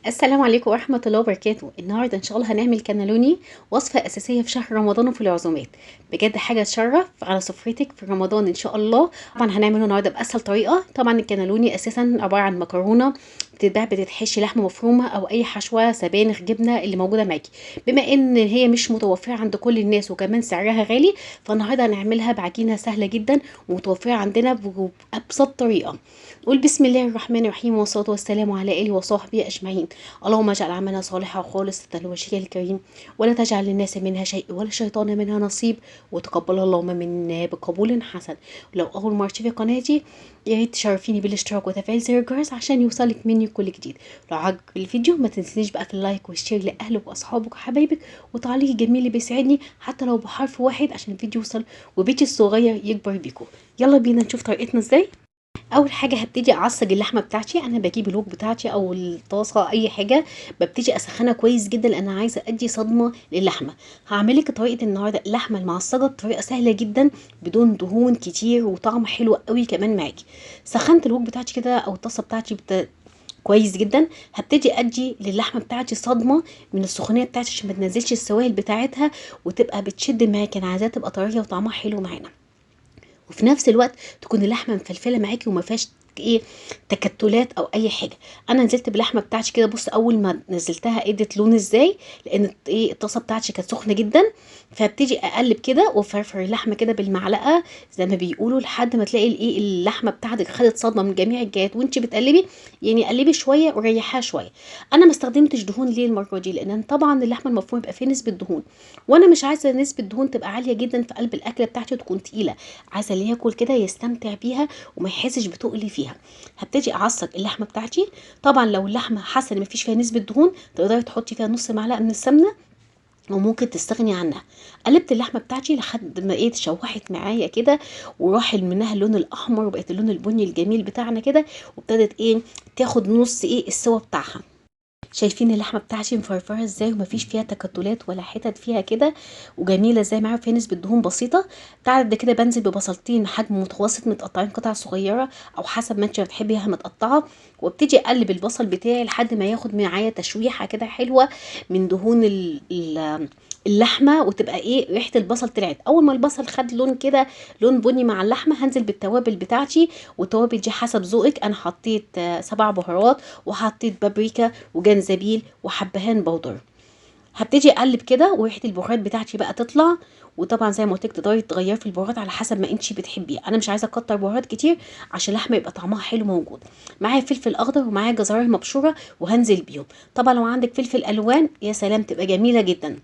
السلام عليكم ورحمة الله وبركاته. النهاردة إن شاء الله هنعمل كانالوني، وصفة أساسية في شهر رمضان وفي العزومات. بجد حاجة تشرف على سفرتك في رمضان إن شاء الله. طبعا هنعمله النهاردة بأسهل طريقة. طبعا الكانالوني أساسا عبارة عن مكرونة بتتباع، بتتحشي لحمة مفرومة أو أي حشوة، سبانخ، جبنة اللي موجودة معاكي. بما إن هي مش متوفرة عند كل الناس وكمان سعرها غالي، فالنهاردة هنعملها بعجينة سهلة جدا ومتوفرة عندنا بأبسط طريقة. قول بسم الله الرحمن الرحيم، والصلاة والسلام على آله وصحبه أجمعين. اللهم اجعل عملنا صالحا خالصة لوجهك الكريم، ولا تجعل للناس منها شيء ولا الشيطان منها نصيب، وتقبل اللهم منا بقبول حسن. لو أول مرة تشوفي قناتي يا ريت تشرفيني بالاشتراك وتفعيل زر الجرس عشان يوصلك مني كل جديد. لو عجبك الفيديو ما تنسيش بقى في اللايك والشير لأهلك وأصحابك وحبايبك، وتعليق جميل بيسعدني حتى لو بحرف واحد عشان الفيديو يوصل وبيتي الصغير يكبر بيكم. يلا بينا نشوف طريقتنا ازاي. اول حاجه هبتدي اعصج اللحمه بتاعتي. انا بجيب الوك بتاعتي او الطاسه اي حاجه، ببتدي اسخنها كويس جدا لان انا عايزه ادي صدمه للحمه. هعمل لك طريقه النهارده اللحمه المعصجه بطريقه سهله جدا بدون دهون كتير وطعم حلو قوي كمان معاكي. سخنت الوك بتاعتي كده او الطاسه بتاعتي كويس جدا. هبتدي ادي للحمه بتاعتي صدمه من السخونيه بتاعتي عشان ما تنزلش السوائل بتاعتها وتبقى بتشد معاكي. انا عايزاها تبقى طريه وطعمها حلو معانا، وفي نفس الوقت تكون اللحمه مفلفله معاكي وما فيهاش ايه تكتلات او اي حاجه. انا نزلت باللحمه بتاعتي كده، بص اول ما نزلتها ادت لون ازاي، لان ايه الطاسه بتاعتي كانت سخنه جدا. فابتدي اقلب كده وفرفر اللحمه كده بالمعلقه زي ما بيقولوا لحد ما تلاقي الايه اللحمه بتاعتك خدت صدمه من جميع الجهات وانت بتقلبي. يعني قلبي شويه وريحها شويه. انا ما استخدمتش دهون ليه المره دي، لان طبعا اللحمه المفرومه يبقى فيه نسبه دهون، وانا مش عايزه نسبه دهون تبقى عاليه جدا في قلب الاكله بتاعتي وتكون تقيله. عايزه اللي ياكل كده يستمتع بيها وما يحسش بتقلي فيها. هبتدي اعصج اللحمه بتاعتي. طبعا لو اللحمه حاسه ان مفيش فيها نسبه دهون تقدري تحطي فيها نص معلقه من السمنه، وممكن تستغني عنها. قلبت اللحمه بتاعتي لحد ما ايه اتشوحت معايا كده، وراح منها اللون الاحمر وبقت اللون البني الجميل بتاعنا كده، وابتدت ايه تاخد نص ايه السوا بتاعها. شايفين اللحمه بتاعتي مفرفره ازاي ومفيش فيها تكتلات ولا حتت فيها كده، وجميله ازاي معاها فيها نسبه دهون بسيطه. بعد كده بنزل ببصلتين حجم متوسط متقطعين قطع صغيره او حسب ما انت بتحبيها متقطعه، وابتدي اقلب البصل بتاعي لحد ما ياخد معايا تشويحه كده حلوه من دهون اللحمه، وتبقى ايه ريحه البصل طلعت. اول ما البصل خد لون كده، لون بني مع اللحمه، هنزل بالتوابل بتاعتي. والتوابل دي حسب ذوقك. انا حطيت 7 بهارات، وحطيت بابريكا وجنزبيل وحبهان بودر. هبتدي اقلب كده وريحه البهارات بتاعتي بقى تطلع. وطبعا زي ما قلت لك تقدري تغيري في البهارات على حسب ما انت بتحبيه. انا مش عايزه اكتر بهارات كتير عشان اللحمه يبقى طعمها حلو موجود. معايا فلفل اخضر ومعايا جزرايه مبشوره وهنزل بيهم. طبعا لو عندك فلفل الوان يا سلام تبقى جميله جدا.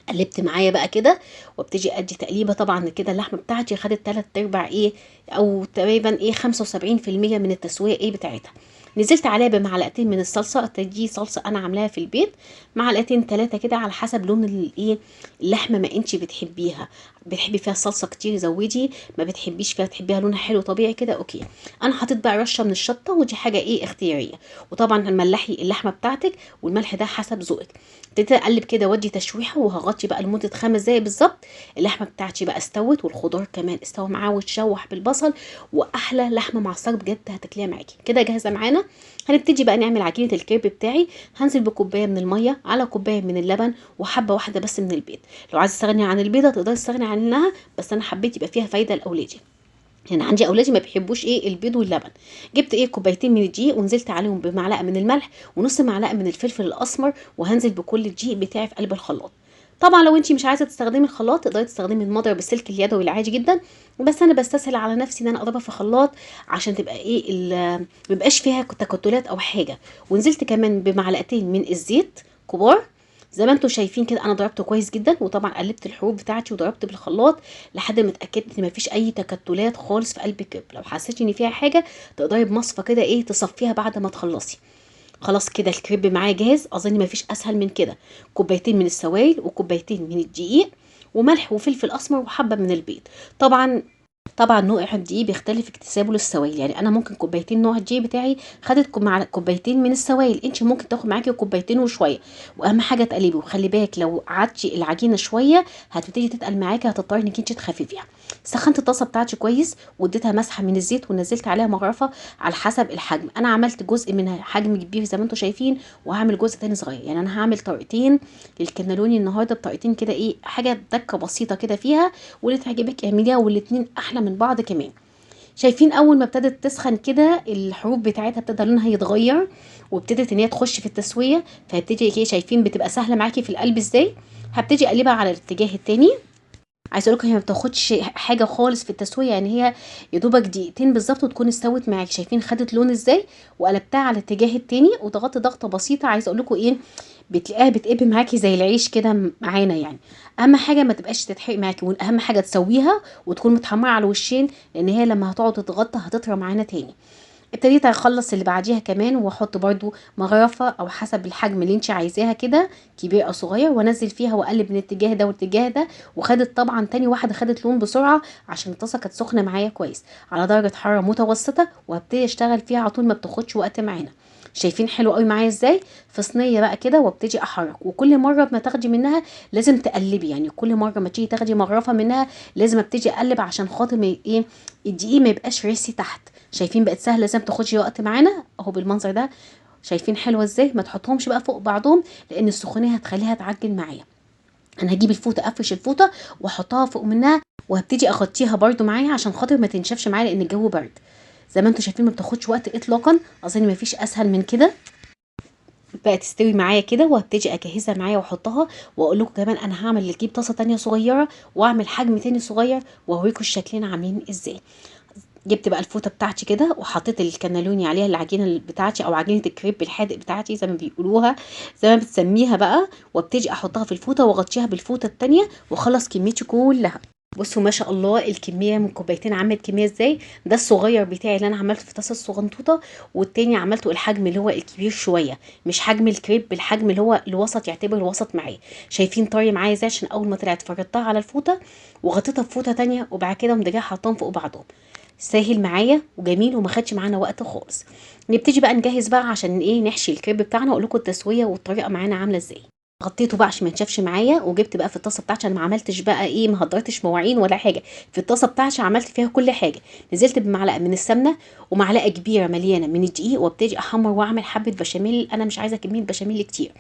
قلبت معايا بقى كده وابتدي ادي تقليبه. طبعا كده اللحمه بتاعتي خدت 3/4 ايه او تقريبا ايه 75% من التسويه ايه بتاعتها. نزلت عليها بمعلقتين من الصلصه. دي صلصه انا عاملاها في البيت، معلقتين 3 كده على حسب لون الايه اللحمه ما انتي بتحبيها. بتحبي فيها الصلصه كتير زودي، ما بتحبيش فيها تحبيها لونها حلو طبيعي كده اوكي. انا حطيت بقى رشه من الشطه ودي حاجه ايه اختياريه. وطبعا ملحي اللحمه بتاعتك والملح ده حسب ذوقك. ابتديت اقلب كده وادي تشويحه وهغطي بقى لمده 5 دقايق بالظبط. اللحمه بتاعتي بقى استوت والخضار كمان استوى معاه وتشوح بالبصل، واحلى لحمه معصجه بجد هتاكليها معاكي كده جاهزه معانا. هنبتدي بقى نعمل عجينه الكريب بتاعي. هنزل بكوبايه من الميه على كوبايه من اللبن وحبه واحده بس من البيض. لو عايزه تستغني عن البيضه تقدري تستغني عنها، بس انا حبيت يبقى فيها فايده لاولادي. هنا عندي اولادي ما بيحبوش ايه البيض واللبن. جبت ايه كوبايتين من الدقيق ونزلت عليهم بمعلقه من الملح ونص معلقه من الفلفل الاسمر، وهنزل بكل الدقيق بتاعي في قلب الخلاط. طبعا لو انت مش عايزه تستخدمي الخلاط تقدري تستخدمي المضرب السلك اليدوي العادي جدا، بس انا بستسهل على نفسي ان انا اضربها في خلاط عشان تبقى ايه ميبقاش فيها تكتلات او حاجه. ونزلت كمان بمعلقتين من الزيت كبار. زي ما انتم شايفين كده انا ضربته كويس جدا، وطبعا قلبت الحروف بتاعتي وضربت بالخلاط لحد ما اتاكدت ان مفيش اي تكتلات خالص في قلب الكريب. لو حسيتي ان فيها حاجه تقدري بمصفى كده ايه تصفيها بعد ما تخلصي. خلاص كده الكريب معايا جاهز. اظن مفيش اسهل من كده. كوبايتين من السوائل وكوبايتين من الدقيق وملح وفلفل اسمر وحبه من البيض. طبعا طبعا نوع الدقيق بيختلف اكتسابه للسوائل، يعني انا ممكن كوبايتين نوع الدقيق بتاعي خدت مع كوبايتين من السوائل، انت ممكن تاخد معاكي كوبايتين وشويه. واهم حاجه تقلبي، وخلي بالك لو قعدتي العجينه شويه هتبتدي تتقل معاكي، هتضطري انك انت تخففيها. سخنت الطاسه بتاعتي كويس واديتها مسحه من الزيت ونزلت عليها مغرفه على حسب الحجم. انا عملت جزء منها حجم كبير زي ما انتم شايفين، وهعمل جزء تاني صغير. يعني انا هعمل طريقتين للكنالوني النهارده، بطريقتين كده ايه، حاجه دكه بسيطه كده فيها، واللي تعجبك اعمليها، والاتنين احلى من بعض كمان. شايفين اول ما ابتدت تسخن كده الحروف بتاعتها ابتدى لونها يتغير، وابتدت ان هي تخش في التسويه، فهبتدي كده شايفين بتبقى سهله معاكي في القلب ازاي. هبتدي اقلبها على الاتجاه التاني. عايزه اقول لكم هي ما بتاخدش حاجه خالص في التسويه، يعني هي يا دوبك دقيقتين بالظبط وتكون استوت معاكي. شايفين خدت لون ازاي، وقلبتها على الاتجاه التاني وضغطت ضغطه بسيطه. عايزه اقول لكم ايه، بتلاقيها بتقب معاكي زي العيش كده معانا يعني. اهم حاجه ما تبقاش تتحرق معاكي، واهم حاجه تسويها وتكون متحمره على الوشين، لان هي لما هتقعد تتغطى هتطرى معانا تاني. ابتديت اخلص اللي بعديها كمان، واحط برضو مغرفه او حسب الحجم اللي انت عايزاها كده، كبير او صغير، وانزل فيها واقلب من الاتجاه ده والاتجاه ده. وخدت طبعا تاني واحده خدت لون بسرعه، عشان الطاسه كانت سخنه معايا كويس على درجه حراره متوسطه، وهبتدي اشتغل فيها على طول، ما بتاخدش وقت معانا. شايفين حلو قوي معايا ازاي؟ في صينيه بقى كده، وابتدي احرك، وكل مره ما تاخدي منها لازم تقلبي، يعني كل مره ما تيجي تاخدي مغرفه منها لازم ابتدي اقلب، عشان خاطر ما ايه، الدقيق ما يبقاش ريسي تحت. شايفين بقت سهله ازاي، ما بتاخدش وقت معانا اهو بالمنظر ده. شايفين حلوه ازاي؟ ما تحطهمش بقى فوق بعضهم، لان السخونيه هتخليها تعجن معايا. انا هجيب الفوطه، افرش الفوطه واحطها فوق منها، وهبتدي اغطيها برده معايا عشان خاطر ما تنشفش معايا، لان الجو برد. زي ما انتم شايفين ما بتاخدش وقت اطلاقا، اظن ما فيش اسهل من كده. بقى تستوي معايا كده، وهبتدي اجهزها معايا واحطها. واقول لكم كمان انا هعمل اجيب طاسه تانية صغيره واعمل حجم تاني صغير، واوريكم الشكلين عاملين ازاي. جبت بقى الفوطه بتاعتي كده، وحطيت الكنالوني عليها، العجينه بتاعتي او عجينه الكريب الحادق بتاعتي زي ما بيقولوها، زي ما بتسميها بقى. وابتدي احطها في الفوطه واغطيها بالفوطه التانية، واخلص كميتي كلها. بصوا ما شاء الله الكميه من كوبايتين عملت كميه ازاي. ده الصغير بتاعي اللي انا عملته في طاسه الصغنطوطه، والتاني عملته الحجم اللي هو الكبير شويه، مش حجم الكريب، الحجم اللي هو الوسط، يعتبر الوسط معايا. شايفين طري معايا ازاي، عشان اول ما طلعت فردتها على الفوطه وغطيتها بفوطه تانية، وبعد كده قمت جايه حطاهم فوق بعضهم. سهل معايا وجميل، وما خدش معانا وقت خالص. نبتدي بقى نجهز بقى عشان ايه نحشي الكريب بتاعنا، واقول لكم التسويه والطريقه معانا عامله ازاي. غطيته بقى عشان ما ينشفش معايا، وجبت بقى في الطاسه بتاعتي، انا ما عملتش بقى ايه، ما هدرتش مواعين ولا حاجه. في الطاسه بتاعتي عملت فيها كل حاجه. نزلت بمعلقه من السمنه، ومعلقه كبيره مليانه من الدقيق، وابتدي احمر واعمل حبه بشاميل. انا مش عايزه كميه بشاميل كتير،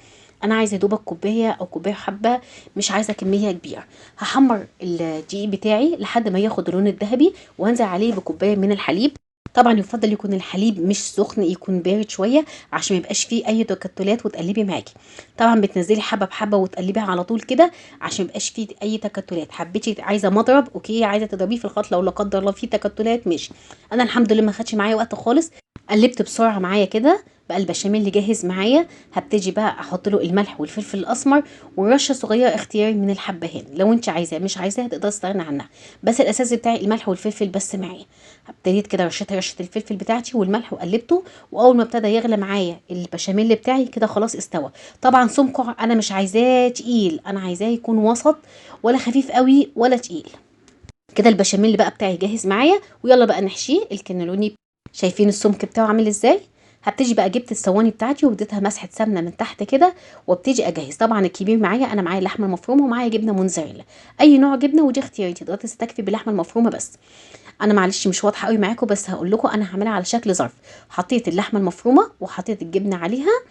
انا عايزه دوبك كوبايه او كوبايه حبه، مش عايزه كميه كبيره. هحمر الدقيق بتاعي لحد ما ياخد اللون الذهبي، وانزل عليه بكوبايه من الحليب. طبعا يفضل يكون الحليب مش سخن، يكون بارد شويه، عشان ما يبقاش فيه اي تكتلات وتقلبي معاكي. طبعا بتنزلي حبه بحبه وتقلبيها على طول كده، عشان ما يبقاش فيه اي تكتلات. حبيتي عايزه مضرب اوكي، عايزه تضربيه في الخلاط لو لا قدر الله فيه تكتلات ماشي. انا الحمد لله ما خدش معايا وقت خالص. قلبت بسرعه معايا كده، بقى البشاميل اللي جاهز معايا. هبتدي بقى احط له الملح والفلفل الاسمر، ورشه صغيره اختياري من الحبهان، لو انت عايزاه، مش عايزاها تقدر تستغنى عنها. بس الاساس بتاعي الملح والفلفل بس معايا. ابتديت كده رشه الفلفل بتاعتي والملح وقلبته، واول ما ابتدى يغلى معايا البشاميل بتاعي كده خلاص استوى. طبعا سمكه انا مش عايزاه تقيل، انا عايزاه يكون وسط، ولا خفيف قوي ولا تقيل. كده البشاميل بقى بتاعي جاهز معايا، ويلا بقى نحشيه الكنالوني. شايفين السمك بتاعه عامل ازاي؟ هبتدي بقى جبت الصواني بتاعتي واديتها مسحه سمنه من تحت كده، وابتدي اجهز. طبعا الكبير معايا، انا معايا لحمه مفرومه ومعايا جبنه موتزاريلا، اي نوع جبنه، ودي اختياري، تقدري تستكفي باللحمه المفرومه بس. انا معلش مش واضحه قوي معاكم، بس هقول لكم انا هعملها على شكل ظرف. حطيت اللحمه المفرومه وحطيت الجبنه عليها.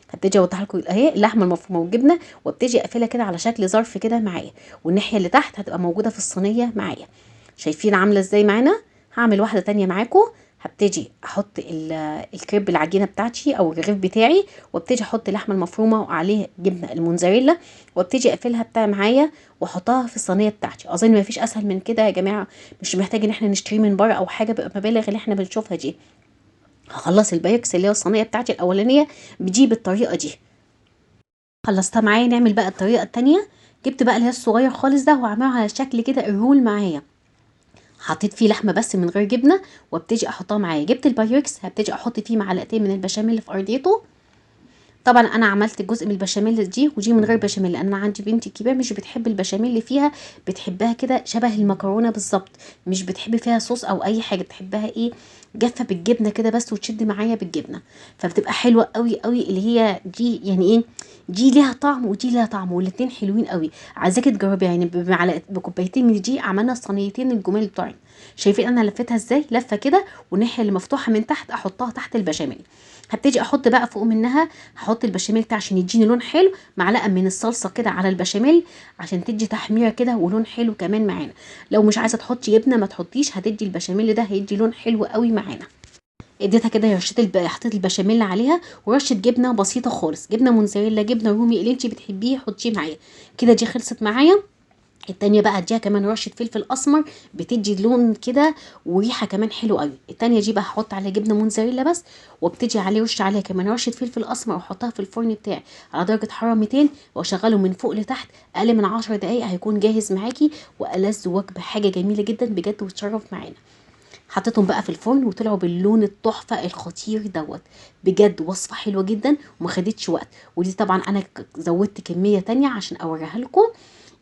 هبتدي اوضح لكم اهي اللحمه المفرومه والجبنه، وابتدي اقفلها كده على شكل ظرف كده معايا، والناحيه اللي تحت هتبقى موجوده في الصينيه معايا. شايفين عامله ازاي معانا؟ هعمل واحده تانية معاكم. هبتدي احط الكريب العجينه بتاعتي او الرغيف بتاعي، وابتدي احط اللحمه المفرومه وعليه جبنه الموتزاريلا، وابتدي اقفلها بتاع معايا، واحطها في الصينيه بتاعتي. اظن ما فيش اسهل من كده يا جماعه، مش محتاج ان احنا نشتريه من بره او حاجه بمبالغ اللي احنا بنشوفها دي. هخلص البايكس اللي هي الصينيه بتاعتي الاولانيه بتجي بالطريقه دي. خلصتها معايا، نعمل بقى الطريقه التانية. جبت بقى اللي هي الصغير خالص ده، وعمله على شكل كده الرول معايا. حطيت فيه لحمه بس من غير جبنه، وابتدي احطها معايا. جبت البايركس، هبتدي احط فيه معلقتين من البشاميل اللي في ارضيته، طبعا انا عملت جزء من البشاميل دي، ودي من غير بشاميل، لان انا عندي بنتي الكبيره مش بتحب البشاميل اللي فيها، بتحبها كده شبه المكرونه بالظبط، مش بتحب فيها صوص او اي حاجه، بتحبها ايه، جافه بالجبنه كده بس، وتشد معايا بالجبنه. فبتبقى حلوه قوي قوي، اللي هي دي يعني ايه، دي ليها طعم ودي ليها طعم، والاتنين حلوين قوي. عايزاكي تجربي يعني بمعلقه بكوبايتين من دي عملنا الصينيتين الجمال بتوعنا. شايفين انا لفتها ازاي، لفه كده، والناحيه اللي مفتوحه من تحت احطها تحت البشاميل. هبتدي احط بقى فوق منها، هحط البشاميل بتاعي عشان يديني لون حلو، معلقه من الصلصه كده على البشاميل عشان تدي تحميره كده ولون حلو كمان معانا. لو مش عايزه تحطي جبنه ما تحطيش، هتدي البشاميل ده هيدي لون حلو قوي معانا. اديتها كده رشيت حطيت البشاميل عليها، ورشه جبنه بسيطه خالص، جبنه موتزاريلا، جبنه رومي، اللي انت بتحبيه حطيه معايا. كده دي خلصت معايا. التانية بقى اديها كمان رشة فلفل اسمر، بتدي لون كده وريحة كمان حلو قوي. التانية دي بقى هحط عليها جبنة موتزاريلا بس، وابتدي عليه وش عليها كمان رشة فلفل اسمر، واحطها في الفرن بتاعي على درجة حرارة 200، واشغله من فوق لتحت اقل من 10 دقايق هيكون جاهز معاكي، والذ وجبة حاجة جميلة جدا بجد وتشرف معانا. حطيتهم بقى في الفرن وطلعوا باللون التحفة الخطير دوت. بجد وصفة حلوة جدا وما خدتش وقت. ودي طبعا انا زودت كمية تانية عشان اوريها لكم.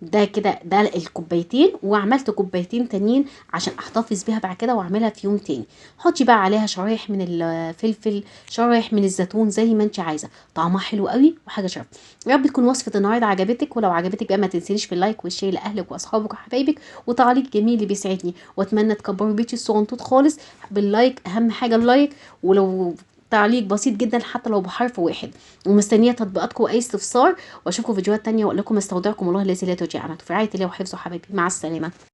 ده كده ده الكوبايتين، وعملت كوبايتين تانيين عشان احتفظ بيها بعد كده واعملها في يوم تاني. حطي بقى عليها شرايح من الفلفل، شرايح من الزيتون، زي ما انت عايزه، طعمها حلو قوي وحاجه شرف. يا رب تكون وصفه النهارده عجبتك، ولو عجبتك بقى ما تنسينيش في اللايك والشير لاهلك واصحابك وحبايبك، وتعليق جميل اللي بيسعدني. واتمنى تكبروا بيتي الصغنطوط خالص باللايك، اهم حاجه اللايك. ولو تعليق بسيط جدا حتى لو بحرف واحد. ومستنيه تطبيقاتكم واي استفسار، واشوفكم فيديوهات تانية، واقول لكم استودعكم الله الذي لا تضيع امانته في رعايه الله وحفظه حبايبي، مع السلامه.